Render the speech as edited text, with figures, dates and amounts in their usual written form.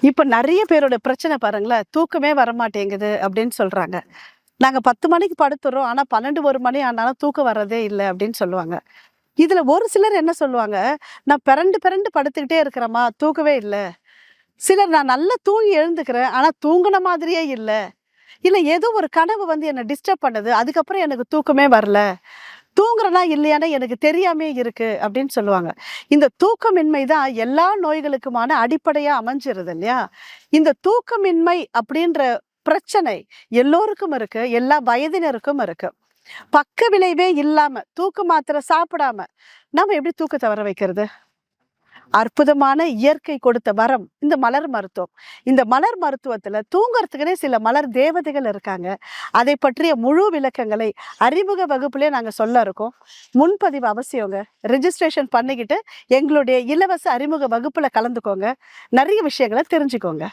இப்ப நெறைய பேரோட பிரச்சனை பாருங்களேன், தூக்கமே வரமாட்டேங்குது அப்படின்னு சொல்றாங்க. நாங்க 10 மணிக்கு படுத்துறோம். ஆனா 12, 1 மணி ஆனாலும் தூக்கம் வர்றதே இல்ல அப்படின்னு சொல்லுவாங்க. இதுல ஒரு சிலர் என்ன சொல்லுவாங்க, நான் பெரண்டு பெரண்டு படுத்துக்கிட்டே இருக்கிறேம்மா, தூக்கவே இல்ல. சிலர் நான் நல்லா தூங்கி எழுந்துக்கிறேன். ஆனா தூங்குன மாதிரியே இல்ல. இல்ல ஏதோ ஒரு கனவு வந்து என்ன டிஸ்டர்ப் பண்ணுது. அதுக்கப்புறம் எனக்கு தூக்கமே வரல. தூங்குறனா இல்லையான்னு எனக்கு தெரியாமயே இருக்கு அப்படின்னு சொல்லுவாங்க. இந்த தூக்கமின்மை தான் எல்லா நோய்களுக்குமான அடிப்படையா அமைஞ்சிருது இல்லையா? இந்த தூக்கமின்மை அப்படின்ற பிரச்சனை எல்லோருக்கும் இருக்கு. எல்லா வயதினருக்கும் இருக்கு. பக்க விளைவே இல்லாம, தூக்க மாத்திரை சாப்பிடாம, நாம எப்படி தூக்கத்த வர வைக்கிறது? அற்புதமான இயற்கை கொடுத்த வரம் இந்த மலர் மருத்துவம். இந்த மலர் மருத்துவத்துல தூங்குறதுக்குன்னே சில மலர் தேவதைகள் இருக்காங்க. அதை பற்றிய முழு விளக்கங்களை அறிமுக வகுப்புலயே நாங்க சொல்ல இருக்கோம். முன்பதிவு அவசியங்க. ரிஜிஸ்ட்ரேஷன் பண்ணிக்கிட்டு எங்களுடைய இலவச அறிமுக வகுப்புல கலந்துக்கோங்க. நிறைய விஷயங்களை தெரிஞ்சுக்கோங்க.